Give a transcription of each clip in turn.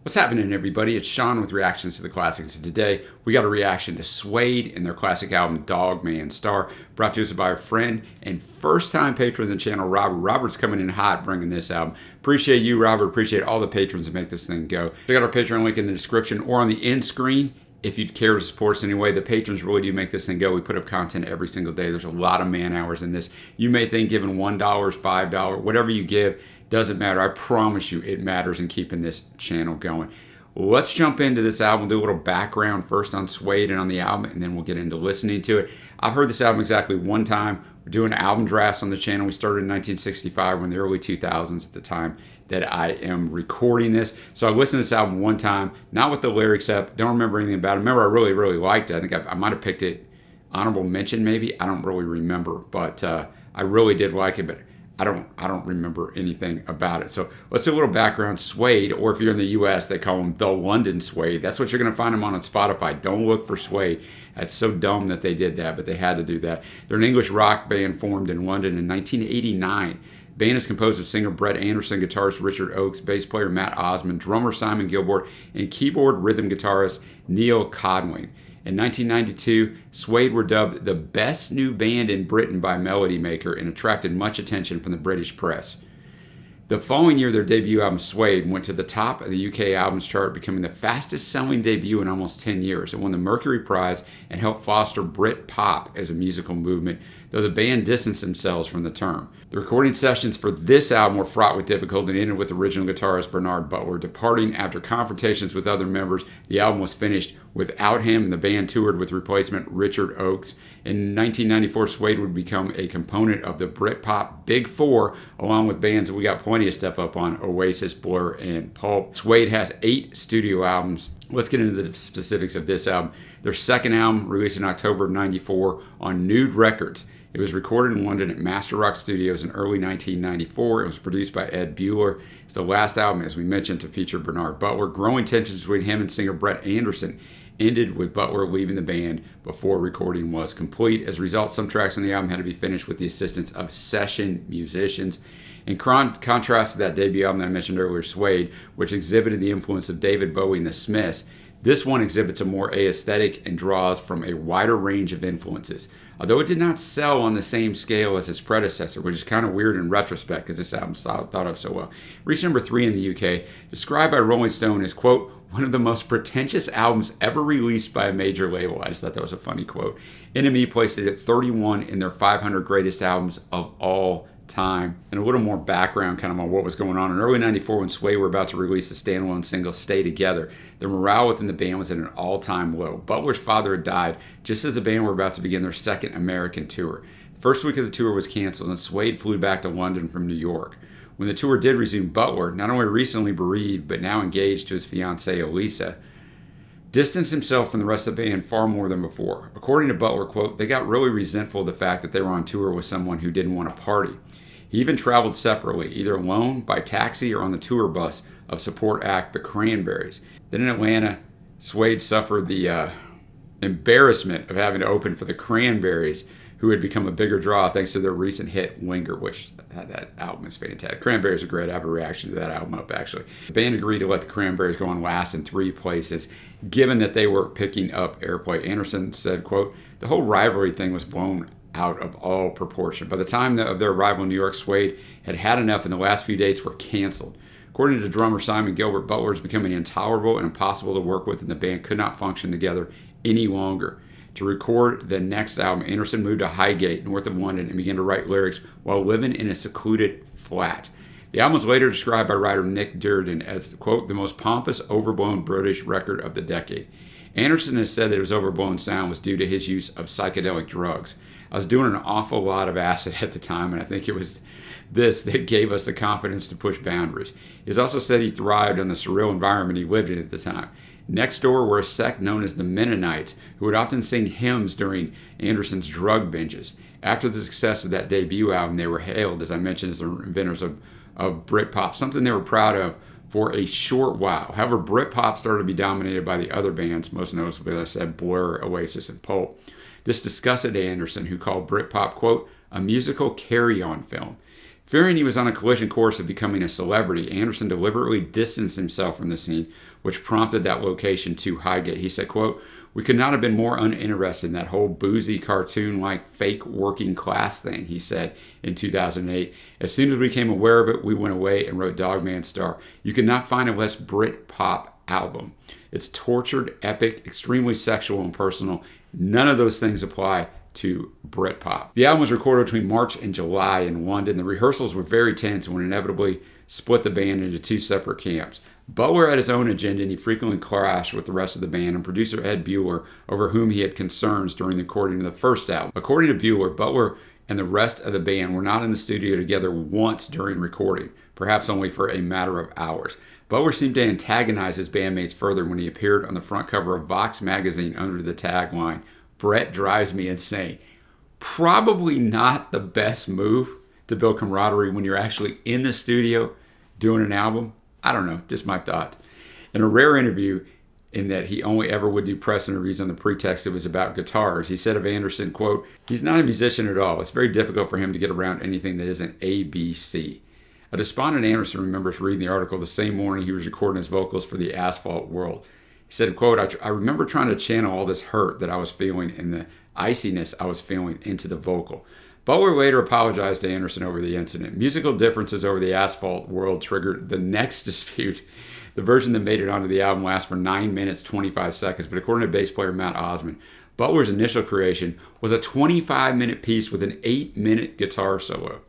What's happening, everybody? It's Sean with Reactions to the Classics. And today, we got a reaction to Suede and their classic album, Dog Man Star, brought to us by our friend and first-time patron of the channel, Robert. Robert's coming in hot bringing this album. Appreciate you, Robert. Appreciate all the patrons that make this thing go. Check out our Patreon link in the description or on the end screen. If you'd care to support us anyway, the patrons really do make this thing go. We put up content every single day. There's a lot of man hours in this. You may think giving $1, $5, whatever you give, doesn't matter. I promise you it matters in keeping this channel going. Let's jump into this album, do a little background first on Suede and on the album, and then we'll get into listening to it. I've heard this album exactly one time. We're doing album drafts on the channel. We started in 1965, in the early 2000s at the time that I am recording this. So I listened to this album one time, not with the lyrics up, don't remember anything about it. I remember I really, really liked it. I think I might have picked it honorable mention maybe. I don't really remember, but I really did like it, but I don't remember anything about it. So let's do a little background. Suede, or if you're in the US, they call them the London Suede. That's what you're going to find them on Spotify. Don't look for Suede. That's so dumb that they did that, but they had to do that. They're an English rock band formed in London in 1989. The band is composed of singer Brett Anderson, guitarist Richard Oakes, bass player Matt Osmond, drummer Simon Gilbert, and keyboard rhythm guitarist Neil Codling. In 1992, Suede were dubbed the best new band in Britain by Melody Maker and attracted much attention from the British press. The following year, their debut album, Suede, went to the top of the UK albums chart, becoming the fastest-selling debut in almost 10 years. It won the Mercury Prize and helped foster Brit pop as a musical movement, though the band distanced themselves from the term. The recording sessions for this album were fraught with difficulty and ended with original guitarist Bernard Butler departing after confrontations with other members. The album was finished without him, and the band toured with replacement Richard Oakes. In 1994, Suede would become a component of the Britpop Big Four, along with bands that we got plenty of stuff up on, Oasis, Blur, and Pulp. Suede has 8 studio albums. Let's get into the specifics of this album. Their second album, released in October of '94 on Nude Records. It was recorded in London at Master Rock Studios in early 1994. It was produced by Ed Butler. It's the last album, as we mentioned, to feature Bernard Butler. Growing tensions between him and singer Brett Anderson ended with Butler leaving the band before recording was complete. As a result, some tracks on the album had to be finished with the assistance of session musicians. In contrast to that debut album that I mentioned earlier, Suede, which exhibited the influence of David Bowie and the Smiths, this one exhibits a more aesthetic and draws from a wider range of influences. Although it did not sell on the same scale as its predecessor, which is kind of weird in retrospect because this album thought of so well. Reached number 3 in the UK, described by Rolling Stone as, quote, one of the most pretentious albums ever released by a major label. I just thought that was a funny quote. NME placed it at 31 in their 500 greatest albums of all time. And a little more background kind of on what was going on. In early '94, when Suede were about to release the standalone single Stay Together, the morale within the band was at an all-time low. Butler's father had died just as the band were about to begin their second American tour. The first week of the tour was canceled and Suede flew back to London from New York. When the tour did resume, Butler, not only recently bereaved but now engaged to his fiancée Elisa, distanced himself from the rest of the band far more than before. According to Butler, quote, they got really resentful of the fact that they were on tour with someone who didn't want to party. He even traveled separately, either alone, by taxi, or on the tour bus of support act The Cranberries. Then in Atlanta, Suede suffered the embarrassment of having to open for The Cranberries, who had become a bigger draw thanks to their recent hit, Linger, which that album is fantastic. Cranberries are great. I have a reaction to that album up, actually. The band agreed to let the Cranberries go on last in 3 places, given that they were picking up airplay. Anderson said, quote, the whole rivalry thing was blown out of all proportion. By the time of their arrival in New York, Suede had had enough and the last few dates were canceled. According to drummer Simon Gilbert, Butler was becoming intolerable and impossible to work with, and the band could not function together any longer. To record the next album, Anderson moved to Highgate, north of London, and began to write lyrics while living in a secluded flat. The album was later described by writer Nick Durden as, quote, the most pompous, overblown British record of the decade. Anderson has said that his overblown sound was due to his use of psychedelic drugs. I was doing an awful lot of acid at the time, and I think it was this that gave us the confidence to push boundaries. He has also said he thrived on the surreal environment he lived in at the time. Next door were a sect known as the Mennonites, who would often sing hymns during Anderson's drug binges. After the success of that debut album, they were hailed, as I mentioned, as the inventors of Britpop, something they were proud of for a short while. However, Britpop started to be dominated by the other bands, most noticeably, as I said, Blur, Oasis, and Pulp. This disgusted Anderson, who called Britpop, quote, a musical carry-on film. Fearing he was on a collision course of becoming a celebrity, Anderson deliberately distanced himself from the scene, which prompted that location to Highgate. He said, quote, "We could not have been more uninterested in that whole boozy, cartoon-like, fake working class thing," he said in 2008. "As soon as we became aware of it, we went away and wrote Dog Man Star. You could not find a less Brit pop album. It's tortured, epic, extremely sexual and personal. None of those things apply to Britpop." The album was recorded between March and July in London. The rehearsals were very tense and would inevitably split the band into two separate camps. Butler had his own agenda, and he frequently clashed with the rest of the band and producer Ed Bueller, over whom he had concerns during the recording of the first album. According to Bueller, Butler and the rest of the band were not in the studio together once during recording, perhaps only for a matter of hours. Butler seemed to antagonize his bandmates further when he appeared on the front cover of Vox magazine under the tagline, "Brett drives me insane." Probably not the best move to build camaraderie when you're actually in the studio doing an album. I don't know, just my thought. In a rare interview, in that he only ever would do press interviews on the pretext it was about guitars, he said of Anderson, quote, "He's not a musician at all. It's very difficult for him to get around anything that isn't ABC." A despondent Anderson remembers reading the article the same morning he was recording his vocals for the Asphalt World. He said, quote, I remember trying to channel all this hurt that I was feeling and the iciness I was feeling into the vocal. Butler later apologized to Anderson over the incident. Musical differences over the Asphalt World triggered the next dispute. The version that made it onto the album lasts for 9 minutes, 25 seconds, but according to bass player Matt Osmond, Butler's initial creation was a 25-minute piece with an 8-minute guitar solo.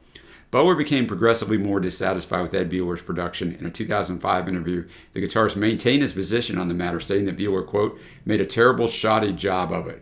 Butler became progressively more dissatisfied with Ed Bueller's production. In a 2005 interview, the guitarist maintained his position on the matter, stating that Bueller, quote, "made a terrible, shoddy job of it."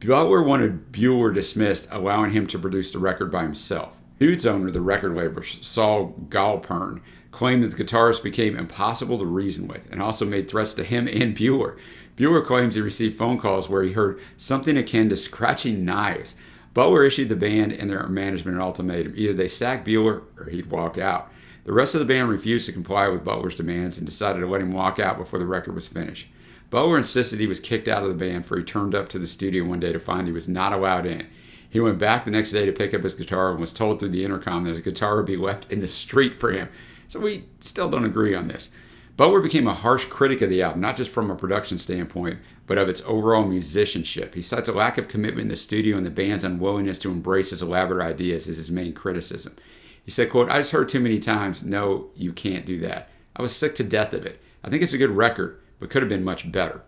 Butler wanted Bueller dismissed, allowing him to produce the record by himself. Nude's owner, the record label, Saul Galpern, claimed that the guitarist became impossible to reason with and also made threats to him and Bueller. Bueller claims he received phone calls where he heard something akin to scratching knives. Butler issued the band and their management an ultimatum. Either they sacked Bueller or he'd walk out. The rest of the band refused to comply with Butler's demands and decided to let him walk out before the record was finished. Butler insisted he was kicked out of the band, for he turned up to the studio one day to find he was not allowed in. He went back the next day to pick up his guitar and was told through the intercom that his guitar would be left in the street for him. So we still don't agree on this. Butler became a harsh critic of the album, not just from a production standpoint, but of its overall musicianship. He cites a lack of commitment in the studio and the band's unwillingness to embrace his elaborate ideas as his main criticism. He said, quote, "I just heard too many times, no, you can't do that. I was sick to death of it. I think it's a good record, but could have been much better."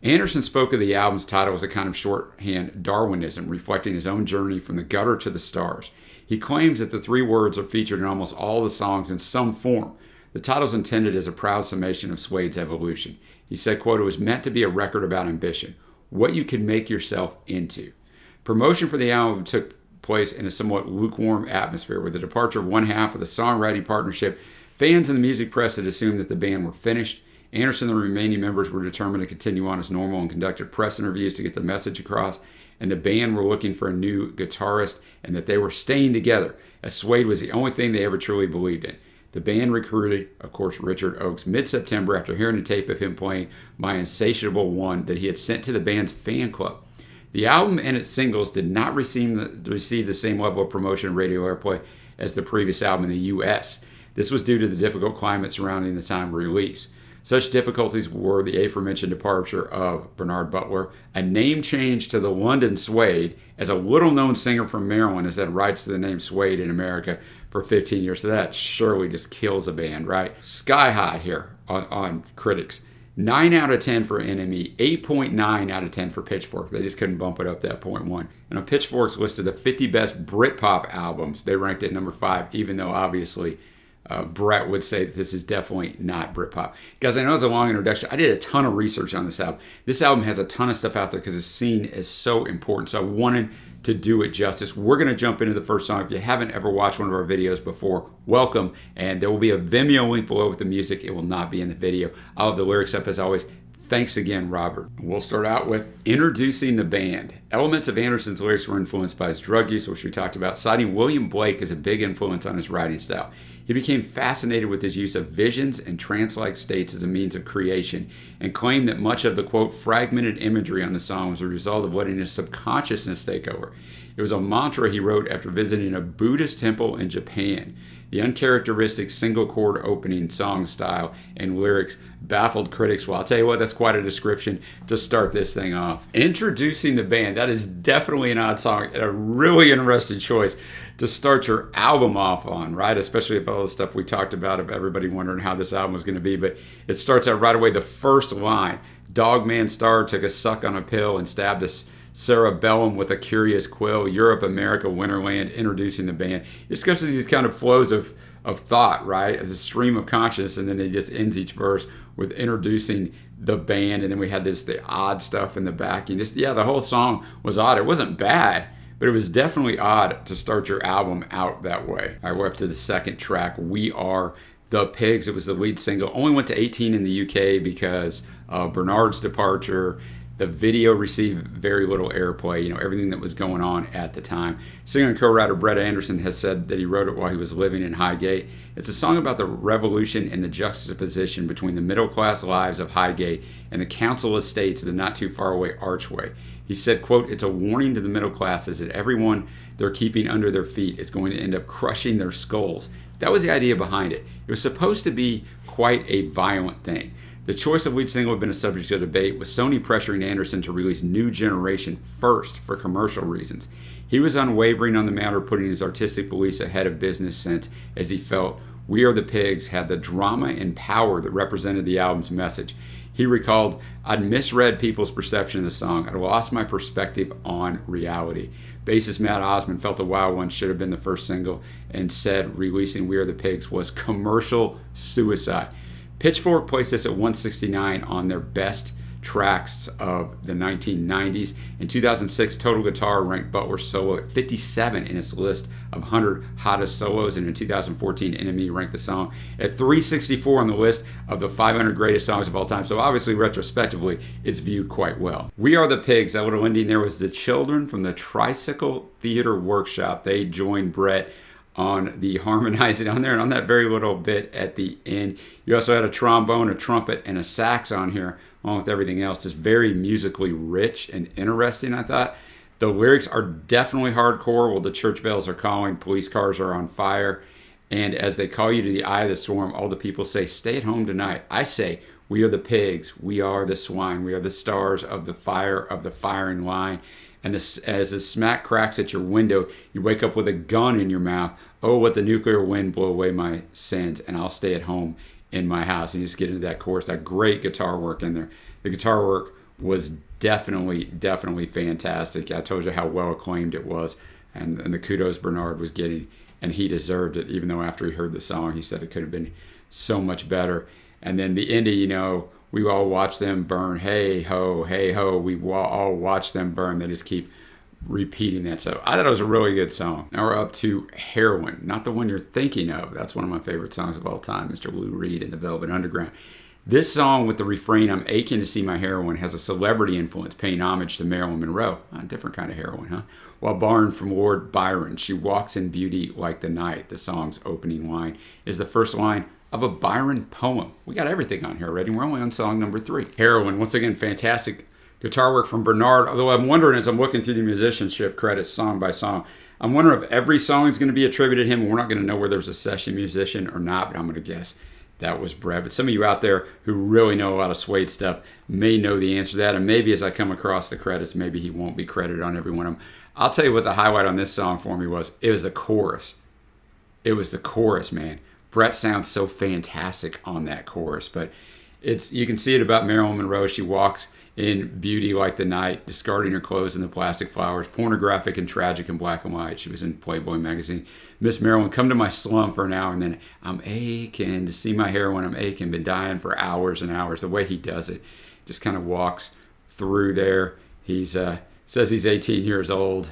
Anderson spoke of the album's title as a kind of shorthand Darwinism, reflecting his own journey from the gutter to the stars. He claims that the three words are featured in almost all the songs in some form. The title is intended as a proud summation of Suede's evolution. He said, quote, "It was meant to be a record about ambition, what you can make yourself into." Promotion for the album took place in a somewhat lukewarm atmosphere. With the departure of one half of the songwriting partnership, fans and the music press had assumed that the band were finished. Anderson and the remaining members were determined to continue on as normal and conducted press interviews to get the message across, and the band were looking for a new guitarist and that they were staying together, as Suede was the only thing they ever truly believed in. The band recruited, of course, Richard Oakes mid-September after hearing a tape of him playing My Insatiable One that he had sent to the band's fan club. The album and its singles did not receive the same level of promotion and radio airplay as the previous album in the U.S. This was due to the difficult climate surrounding the time of release. Such difficulties were the aforementioned departure of Bernard Butler, a name change to the London Suede, as a little-known singer from Maryland has had rights to the name Suede in America for 15 years. So that surely just kills a band, right? Sky high here on critics. 9 out of 10 for NME, 8.9 out of 10 for Pitchfork. They just couldn't bump it up that 0.1. And on Pitchfork's list of the 50 best Britpop albums, they ranked it number 5, even though obviously Brett would say that this is definitely not Britpop. Guys, I know it's a long introduction. I did a ton of research on this album. This album has a ton of stuff out there because the scene is so important. So I wanted to do it justice. We're going to jump into the first song. If you haven't ever watched one of our videos before, welcome. And there will be a Vimeo link below with the music. It will not be in the video. I'll have the lyrics up as always. Thanks again, Robert. We'll start out with introducing the band. Elements of Anderson's lyrics were influenced by his drug use, which we talked about, citing William Blake as a big influence on his writing style. He became fascinated with his use of visions and trance-like states as a means of creation and claimed that much of the, quote, fragmented imagery on the song was a result of letting his subconsciousness take over. It was a mantra he wrote after visiting a Buddhist temple in Japan. The uncharacteristic single chord opening song style and lyrics baffled critics. Well, I'll tell you what, that's quite a description to start this thing off. Introducing the band, that is definitely an odd song and a really interesting choice to start your album off on, right? Especially if all the stuff we talked about, of everybody wondering how this album was going to be. But it starts out right away, the first line, Dogman Star took a suck on a pill and stabbed us cerebellum with a curious quill, Europe, America, Winterland, introducing the band. It goes through these kind of flows of thought, right? As a stream of consciousness, and then it just ends each verse with introducing the band, and then we had the odd stuff in the back. And just, the whole song was odd. It wasn't bad, but it was definitely odd to start your album out that way. All right, we're up to the second track, We Are the Pigs. It was the lead single. Only went to 18 in the UK because of Bernard's departure. The video received very little airplay, everything that was going on at the time. Singer and co-writer Brett Anderson has said that he wrote it while he was living in Highgate. It's a song about the revolution and the juxtaposition between the middle-class lives of Highgate and the council estates of the not-too-far-away Archway. He said, quote, "It's a warning to the middle classes that everyone they're keeping under their feet is going to end up crushing their skulls." That was the idea behind it. It was supposed to be quite a violent thing. The choice of lead single had been a subject of debate, with Sony pressuring Anderson to release New Generation first for commercial reasons. He was unwavering on the matter, putting his artistic beliefs ahead of business sense, as he felt We Are the Pigs had the drama and power that represented the album's message. He recalled, "I'd misread people's perception of the song. I'd lost my perspective on reality." Bassist Matt Osmond felt The Wild Ones should have been the first single and said releasing We Are the Pigs was commercial suicide. Pitchfork placed this at 169 on their best tracks of the 1990s. In 2006, Total Guitar ranked Butler's solo at 57 in its list of 100 hottest solos, and in 2014, NME ranked the song at 364 on the list of the 500 greatest songs of all time. So obviously, retrospectively, it's viewed quite well. We Are the Pigs, that little ending there was the children from the Tricycle Theater Workshop. They joined Brett on the harmonizing on there, and on that very little bit at the end. You also had a trombone, a trumpet, and a sax on here, along with everything else. Just very musically rich and interesting, I thought. The lyrics are definitely hardcore. Well, the church bells are calling, police cars are on fire, and as they call you to the eye of the storm, all the people say, "Stay at home tonight." I say, "We are the pigs, we are the swine, we are the stars of the fire, of the firing line." And this, as the smack cracks at your window, you wake up with a gun in your mouth. "Oh, let the nuclear wind blow away my sins, and I'll stay at home in my house." And you just get into that chorus, that great guitar work in there. The guitar work was definitely fantastic. I told you how well acclaimed it was, and the kudos Bernard was getting, and he deserved it, even though after he heard the song, he said it could have been so much better. And then the ending, we all watch them burn, hey ho, we all watch them burn. They just keep repeating that. So I thought it was a really good song. Now we're up to Heroine, not the one you're thinking of. That's one of my favorite songs of all time, Mr. Lou Reed and the Velvet Underground. This song with the refrain, "I'm aching to see my heroine," has a celebrity influence, paying homage to Marilyn Monroe. A different kind of heroine, huh? While borrowing from Lord Byron, "She walks in beauty like the night," the song's opening line, is the first line of a Byron poem. We got everything on here already. We're only on song number 3. Heroine, once again, fantastic guitar work from Bernard. Although I'm wondering, as I'm looking through the musicianship credits song by song, I'm wondering if every song is going to be attributed to him. We're not going to know whether there's a session musician or not, but I'm going to guess that was Brett. But some of you out there who really know a lot of Suede stuff may know the answer to that. And maybe as I come across the credits, maybe he won't be credited on every one of them. I'll tell you what the highlight on this song for me was. It was the chorus. It was the chorus, man. Brett sounds so fantastic on that chorus, but you can see it about Marilyn Monroe. She walks in beauty like the night, discarding her clothes and the plastic flowers, pornographic and tragic in black and white. She was in Playboy magazine. "Miss Marilyn, come to my slum for an hour," and then, "I'm aching to see my heroine, I'm aching, been dying for hours and hours." The way he does it, just kind of walks through there. He's says he's 18 years old,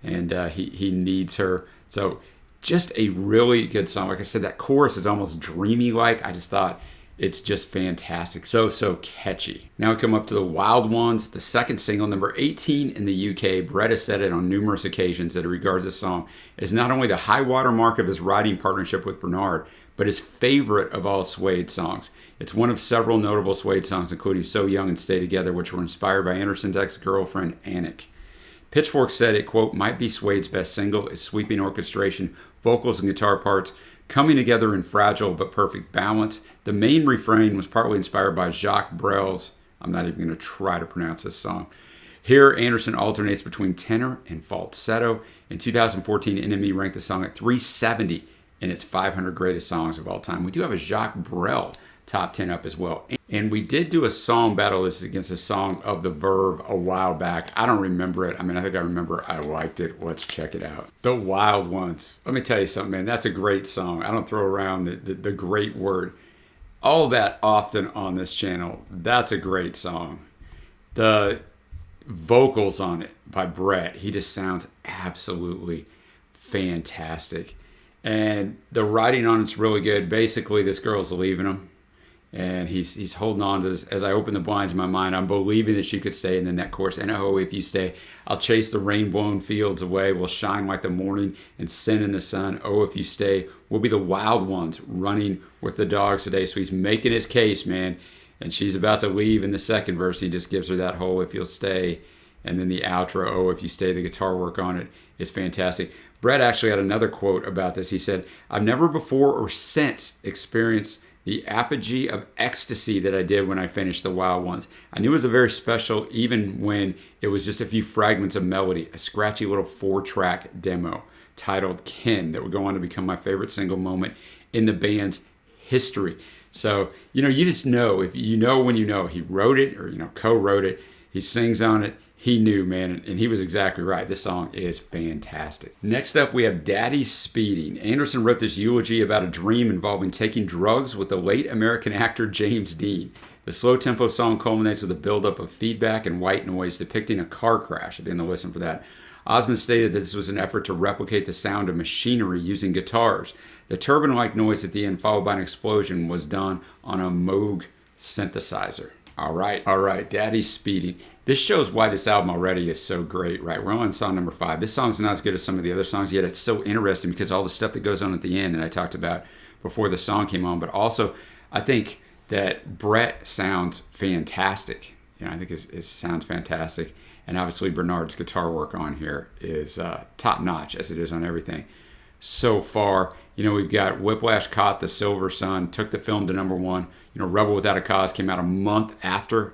and he needs her. So just a really good song. Like I said, that chorus is almost dreamy-like. I just thought it's just fantastic. So catchy. Now we come up to the Wild Ones, the second single, number 18 in the UK. Brett has said it on numerous occasions that he regards this song as not only the high water mark of his writing partnership with Bernard, but his favorite of all Suede songs. It's one of several notable Suede songs, including So Young and Stay Together, which were inspired by Anderson's ex-girlfriend, Anik. Pitchfork said it, quote, might be Suede's best single. Its sweeping orchestration, vocals, and guitar parts coming together in fragile but perfect balance. The main refrain was partly inspired by Jacques Brel's, I'm not even going to try to pronounce this song. Here, Anderson alternates between tenor and falsetto. In 2014, NME ranked the song at 370 in its 500 greatest songs of all time. We do have a Jacques Brel top 10 up as well. And we did do a song battle. This is against a song of the Verve a while back. I don't remember it. I mean, I think I remember I liked it. Let's check it out. The Wild Ones. Let me tell you something, man. That's a great song. I don't throw around the great word all that often on this channel. That's a great song. The vocals on it by Brett, he just sounds absolutely fantastic. And the writing on it's really good. Basically, this girl's leaving him. And he's holding on to this. As I open the blinds in my mind, I'm believing that she could stay. And then that chorus, and oh, if you stay, I'll chase the rain-blown fields away. We'll shine like the morning and sin in the sun. Oh, if you stay, we'll be the wild ones running with the dogs today. So he's making his case, man. And she's about to leave in the second verse. He just gives her that whole, if you'll stay. And then the outro, oh, if you stay, the guitar work on it is fantastic. Brett actually had another quote about this. He said, I've never before or since experienced the apogee of ecstasy that I did when I finished The Wild Ones. I knew it was a very special, even when it was just a few fragments of melody, a scratchy little 4-track demo titled Ken that would go on to become my favorite single moment in the band's history. So, you just know, if you know when you know, he wrote it or, co-wrote it, he sings on it. He knew, man, and he was exactly right. This song is fantastic. Next up, we have Daddy's Speeding. Anderson wrote this eulogy about a dream involving taking drugs with the late American actor James Dean. The slow-tempo song culminates with a buildup of feedback and white noise depicting a car crash. If you didn't listen for that. Osmond stated that this was an effort to replicate the sound of machinery using guitars. The turbine-like noise at the end, followed by an explosion, was done on a Moog synthesizer. All right, Daddy's Speeding. This shows why this album already is so great, right? We're on song number 5. This song's not as good as some of the other songs, yet it's so interesting because all the stuff that goes on at the end that I talked about before the song came on. But also, I think that Brett sounds fantastic. I think it sounds fantastic. And obviously, Bernard's guitar work on here is top-notch, as it is on everything so far. We've got Whiplash Caught the Silver Sun, took the film to number 1. Rebel Without a Cause came out a month after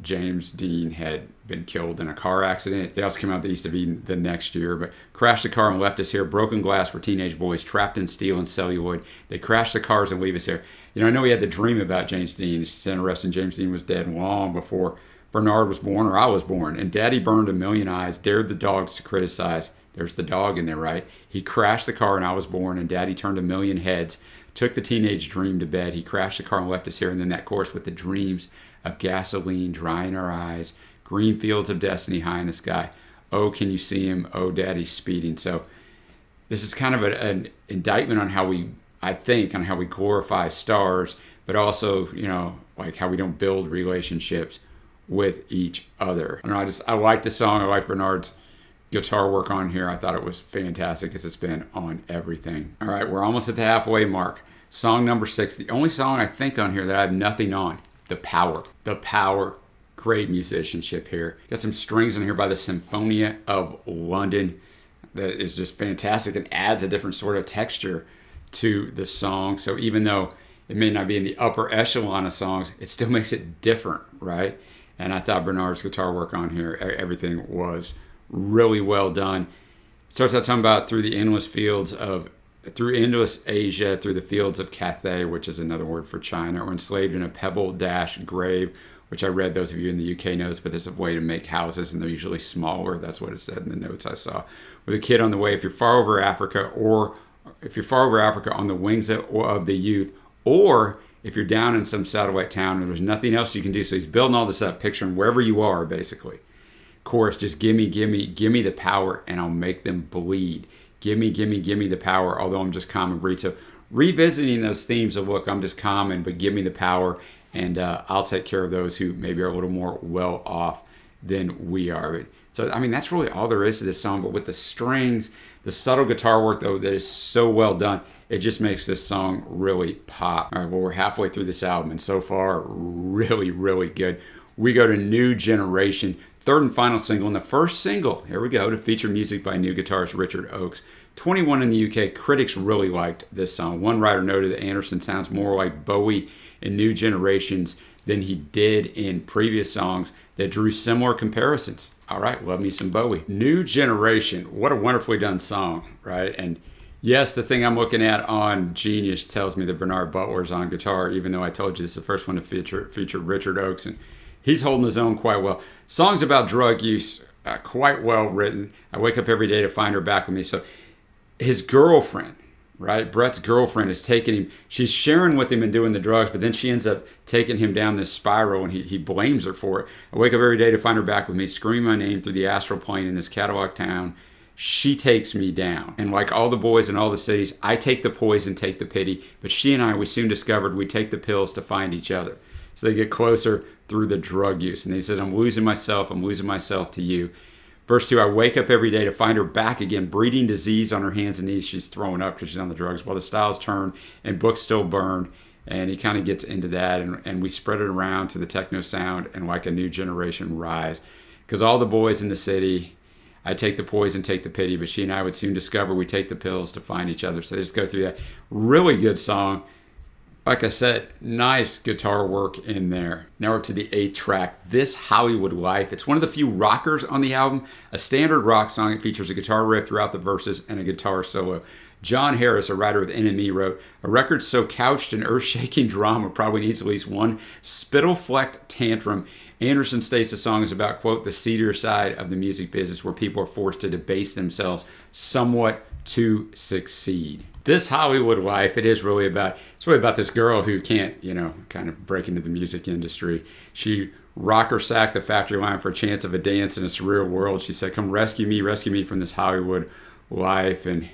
James Dean had been killed in a car accident. It also came out the East of Eden the next year, but Crashed the Car and Left Us Here, Broken Glass for Teenage Boys, Trapped in Steel and Celluloid. They crashed the cars and leave us here. I know we had the dream about James Dean. It's interesting. James Dean was dead long before Bernard was born or I was born. And Daddy burned a million eyes, dared the dogs to criticize. There's the dog in there, right? He crashed the car and I was born, and Daddy turned a million heads, took the teenage dream to bed. He crashed the car and left us here. And then that chorus with the dreams of gasoline drying our eyes, green fields of destiny high in the sky. Oh, can you see him? Oh, Daddy's speeding. So this is kind of an indictment on how we glorify stars, but also, like how we don't build relationships with each other. I like the song. I like Bernard's guitar work on here. I thought it was fantastic, as it's been on everything. All right, we're almost at the halfway mark. Song number 6, the only song I think on here that I have nothing on. The Power. Great musicianship here. Got some strings on here by the Symphonia of London that is just fantastic and adds a different sort of texture to the song. So even though it may not be in the upper echelon of songs, it still makes it different, right? And I thought Bernard's guitar work on here, everything was really well done. It starts out talking about through endless Asia, through the fields of Cathay, which is another word for China, or enslaved in a pebble-dashed grave, which I read, those of you in the UK knows, but there's a way to make houses, and they're usually smaller. That's what it said in the notes I saw. With a kid on the way, if you're far over Africa on the wings of the youth, or if you're down in some satellite town and there's nothing else you can do. So he's building all this up, picturing wherever you are, basically. Chorus, just gimme the power, and I'll make them bleed. Gimme the power, although I'm just calm and breed. So revisiting those themes of, look, I'm just common, but give me the power, and I'll take care of those who maybe are a little more well off than we are. So, that's really all there is to this song. But with the strings, the subtle guitar work, though, that is so well done, it just makes this song really pop. All right, well, we're halfway through this album, and so far, really, really good. We go to New Generation. third and final single, and the first single, here we go, to feature music by new guitarist Richard Oakes. 21 in the UK, critics really liked this song. One writer noted that Anderson sounds more like Bowie in New Generations than he did in previous songs that drew similar comparisons. All right, love me some Bowie. New Generation, what a wonderfully done song, right? And yes, the thing I'm looking at on Genius tells me that Bernard Butler's on guitar, even though I told you this is the first one to feature Richard Oakes, and he's holding his own quite well. Songs about drug use, quite well written. I wake up every day to find her back with me. So his girlfriend, right? Brett's girlfriend is taking him. She's sharing with him and doing the drugs, but then she ends up taking him down this spiral, and he blames her for it. I wake up every day to find her back with me, scream my name through the astral plane in this Cadillac town. She takes me down. And like all the boys in all the cities, I take the poison, take the pity. But she and I, we soon discovered we take the pills to find each other. So they get closer through the drug use. And he says, I'm losing myself to you. Verse 2, I wake up every day to find her back again, breeding disease on her hands and knees. She's throwing up because she's on the drugs while the styles turn and books still burn. And he kind of gets into that, and we spread it around to the techno sound and like a new generation rise. Because all the boys in the city, I take the poison, take the pity, but she and I would soon discover we take the pills to find each other. So they just go through that. Really good song. Like I said, nice guitar work in there. Now we're up to the 8th track, This Hollywood Life. It's one of the few rockers on the album, a standard rock song. It features a guitar riff throughout the verses and a guitar solo. John Harris, a writer with NME, wrote, a record so couched in earth-shaking drama probably needs at least one spittle-flecked tantrum. Anderson states the song is about, quote, the seedier side of the music business where people are forced to debase themselves somewhat to succeed. This Hollywood Life, it's really about this girl who can't, kind of break into the music industry. She rocker sacked the factory line for a chance of a dance in a surreal world. She said, come rescue me from this Hollywood life. And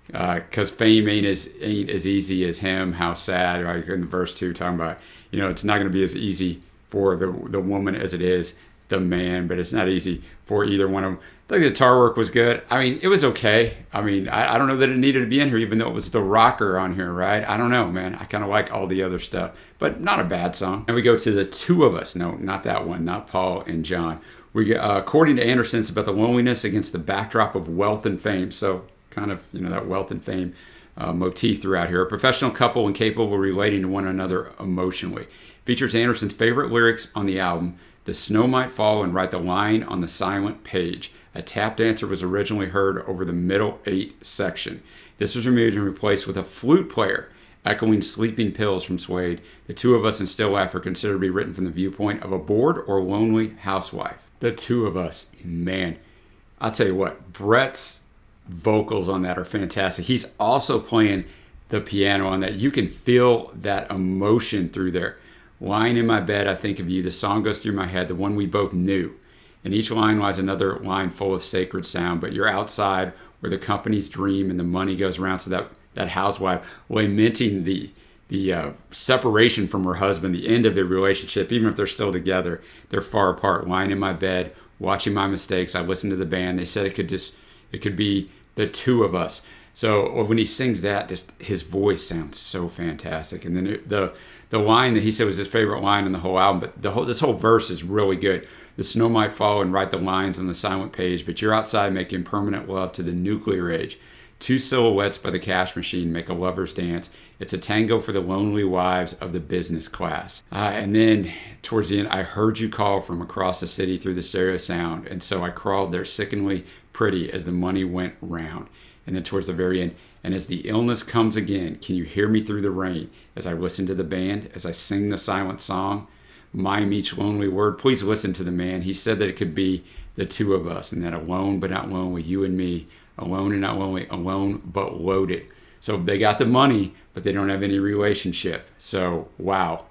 because fame ain't as easy as him, how sad, like in verse 2, talking about, it's not going to be as easy for the woman as it is the man, but it's not easy for either one of them. The guitar work was good. I mean, it was okay. I mean, I don't know that it needed to be in here, even though it was the rocker on here, right? I don't know, man. I kind of like all the other stuff, but not a bad song. And we go to The Two of Us. No, not that one, not Paul and John. According to Anderson, it's about the loneliness against the backdrop of wealth and fame. So kind of, that wealth and fame motif throughout here. A professional couple incapable of relating to one another emotionally. Features Anderson's favorite lyrics on the album. The snow might fall and write the line on the silent page. A tap dancer was originally heard over the middle 8 section. This was removed and replaced with a flute player, echoing Sleeping Pills from Suede. The Two of Us and Still Life are considered to be written from the viewpoint of a bored or lonely housewife. The Two of Us, man. I'll tell you what, Brett's vocals on that are fantastic. He's also playing the piano on that. You can feel that emotion through there. Lying in my bed, I think of you. The song goes through my head, the one we both knew. And each line lies another line full of sacred sound. But you're outside where the company's dream and the money goes around. So that housewife lamenting the separation from her husband, the end of the relationship, even if they're still together, they're far apart. Lying in my bed, watching my mistakes. I listened to the band. They said it could be the two of us. So when he sings that, just his voice sounds so fantastic. And then the line that he said was his favorite line in the whole album, but this whole verse is really good. The snow might fall and write the lines on the silent page, but you're outside making permanent love to the nuclear age. Two silhouettes by the cash machine make a lover's dance. It's a tango for the lonely wives of the business class. And then towards the end, I heard you call from across the city through the stereo sound, and so I crawled there sickeningly pretty as the money went round. And then towards the very end, and as the illness comes again, can you hear me through the rain as I listen to the band, as I sing the silent song? Mime each lonely word. Please listen to the man. He said that it could be the two of us, and that alone but not lonely, you and me, alone and not lonely, alone but loaded. So they got the money, but they don't have any relationship. So, wow.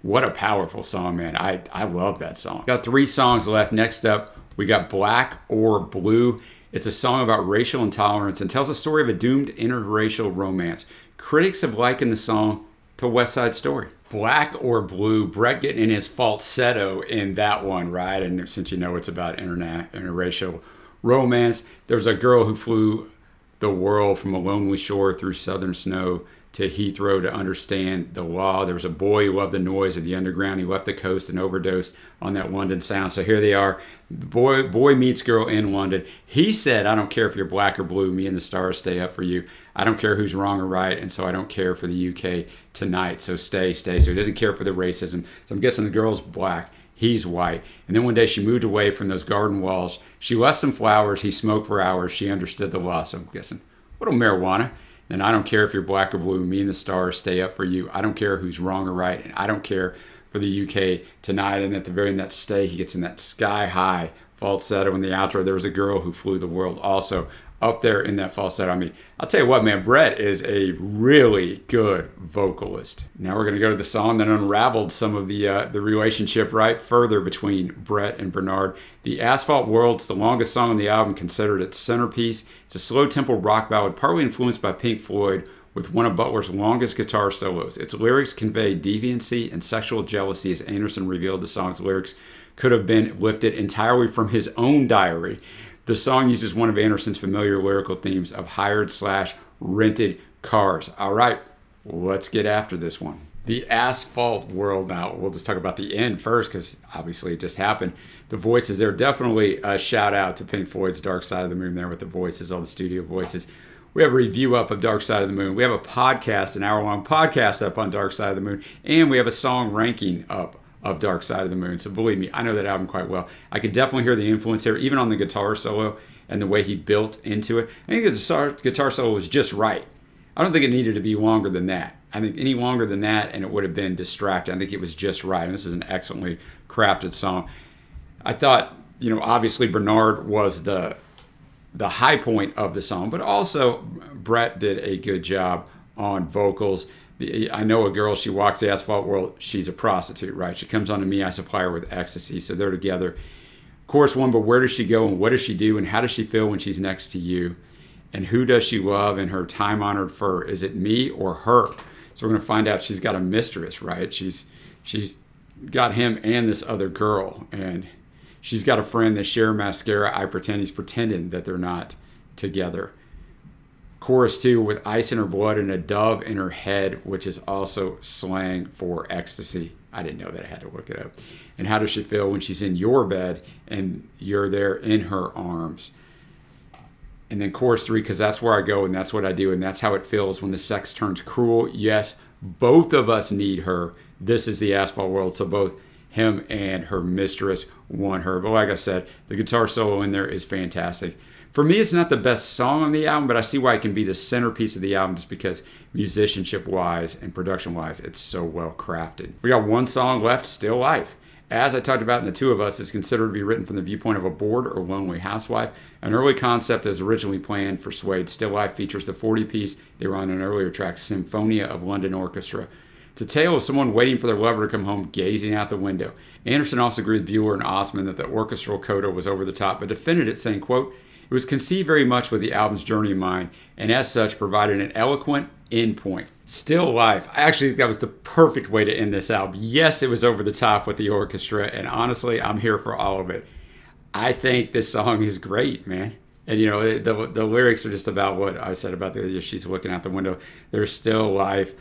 What a powerful song, man. I love that song. Got 3 songs left. Next up, we got Black or Blue. It's a song about racial intolerance and tells the story of a doomed interracial romance. Critics have likened the song to West Side Story. Black or Blue, Brett getting in his falsetto in that one, right? And since it's about interracial romance, there's a girl who flew the world from a lonely shore through southern snow to Heathrow to understand the law. There was a boy who loved the noise of the underground. He left the coast and overdosed on that London sound. So here they are. Boy meets girl in London. He said, I don't care if you're black or blue. Me and the stars stay up for you. I don't care who's wrong or right. And so I don't care for the UK tonight. So stay. So he doesn't care for the racism. So I'm guessing the girl's black. He's white. And then one day she moved away from those garden walls. She left some flowers. He smoked for hours. She understood the loss. So I'm guessing, what marijuana? And I don't care if you're black or blue. Me and the stars stay up for you. I don't care who's wrong or right. And I don't care for the UK tonight. And at the very end of that stay, he gets in that sky high falsetto in the outro. There was a girl who flew the world also up there in that falsetto. I mean, I'll tell you what, man, Brett is a really good vocalist. Now we're going to go to the song that unraveled some of the relationship right further between Brett and Bernard. The Asphalt World is the longest song on the album, considered its centerpiece. It's a slow-tempo rock ballad, partly influenced by Pink Floyd, with one of Butler's longest guitar solos. Its lyrics convey deviancy and sexual jealousy, as Anderson revealed the song's lyrics could have been lifted entirely from his own diary. The song uses one of Anderson's familiar lyrical themes of hired/rented cars. All right, let's get after this one. The Asphalt World. Now, we'll just talk about the end first because obviously it just happened. The voices there, definitely a shout out to Pink Floyd's Dark Side of the Moon there with the voices, all the studio voices. We have a review up of Dark Side of the Moon. We have a podcast, an hour-long podcast up on Dark Side of the Moon. And we have a song ranking up of Dark Side of the Moon. So believe me, I know that album quite well. I could definitely hear the influence here, even on the guitar solo and the way he built into it. I think the guitar solo was just right. I don't think it needed to be longer than that. I think any longer than that and it would have been distracting. I think it was just right. And this is an excellently crafted song. I thought, obviously Bernard was the high point of the song, but also Brett did a good job on vocals. I know a girl, she walks the asphalt world, she's a prostitute, right? She comes on to me, I supply her with ecstasy. So they're together. Chorus one, but where does she go and what does she do and how does she feel when she's next to you? And who does she love in her time-honored fur? Is it me or her? So we're going to find out she's got a mistress, right? She's got him and this other girl. And she's got a friend, they share mascara. I pretend he's pretending that they're not together. Chorus 2, with ice in her blood and a dove in her head, which is also slang for ecstasy. I didn't know that. I had to look it up. And how does she feel when she's in your bed and you're there in her arms? And then chorus 3, because that's where I go and that's what I do and that's how it feels when the sex turns cruel. Yes, both of us need her. This is the Asphalt World. So both him and her mistress want her. But like I said, the guitar solo in there is fantastic. For me, it's not the best song on the album, but I see why it can be the centerpiece of the album just because musicianship-wise and production-wise, it's so well crafted. We got one song left, Still Life. As I talked about in The Two of Us, it's considered to be written from the viewpoint of a bored or lonely housewife. An early concept as originally planned for Suede, Still Life features the 40-piece they were on an earlier track, Symphonia of London Orchestra. It's a tale of someone waiting for their lover to come home, gazing out the window. Anderson also agreed with Bueller and Osmond that the orchestral coda was over the top, but defended it, saying, quote, it was conceived very much with the album's journey in mind, and as such provided an eloquent endpoint. Still Life. I actually think that was the perfect way to end this album. Yes, it was over the top with the orchestra, and honestly, I'm here for all of it. I think this song is great, man. And the lyrics are just about what I said about she's looking out the window. There's still life.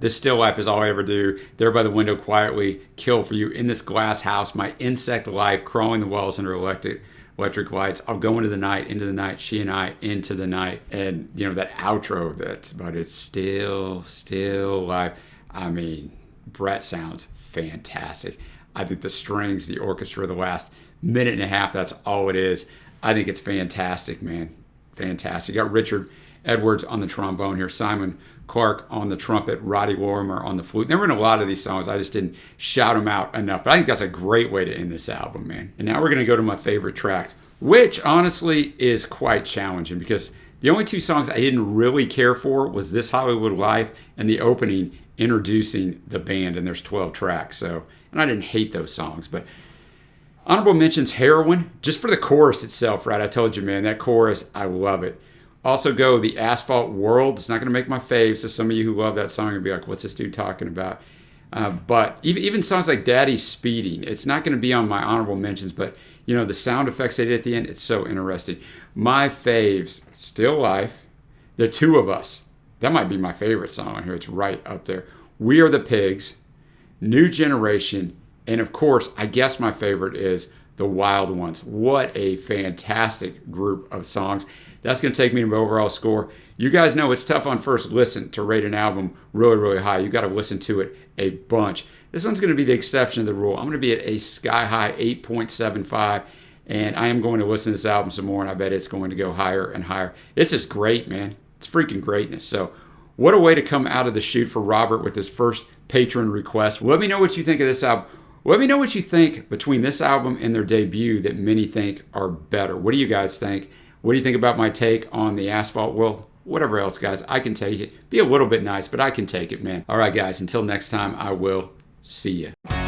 This still life is all I ever do. There by the window, quietly kill for you. In this glass house, my insect life, crawling the walls under electric lights. I'll go into the night, she and I into the night. And, that outro that's about it's still life. I mean, Brett sounds fantastic. I think the strings, the orchestra, the last minute and a half, that's all it is. I think it's fantastic, man. Fantastic. You got Richard Edwards on the trombone here, Simon Clark on the trumpet, Roddy Lorimer on the flute. There were in a lot of these songs. I just didn't shout them out enough. But I think that's a great way to end this album, man. And now we're going to go to my favorite tracks, which honestly is quite challenging because the only two songs I didn't really care for was This Hollywood Life and the opening introducing the band. And there's 12 tracks. And I didn't hate those songs, but honorable mentions, Heroine, just for the chorus itself, right? I told you, man, that chorus, I love it. Also go The Asphalt World. It's not going to make my fave, so some of you who love that song will be like, what's this dude talking about? But even songs like Daddy's Speeding, it's not going to be on my honorable mentions, but the sound effects they did at the end, it's so interesting. My faves, Still Life, The Two of Us. That might be my favorite song on here. It's right up there. We Are the Pigs, New Generation, and of course, I guess my favorite is The Wild Ones. What a fantastic group of songs. That's going to take me to my overall score. You guys know it's tough on first listen to rate an album really, really high. You got to listen to it a bunch. This one's going to be the exception to the rule. I'm going to be at a sky-high 8.75, and I am going to listen to this album some more, and I bet it's going to go higher and higher. This is great, man. It's freaking greatness. So what a way to come out of the chute for Robert with his first patron request. Let me know what you think of this album. Let me know what you think between this album and their debut that many think are better. What do you guys think? What do you think about my take on the Asphalt World? Whatever else, guys, I can take it. Be a little bit nice, but I can take it, man. All right, guys, until next time, I will see you.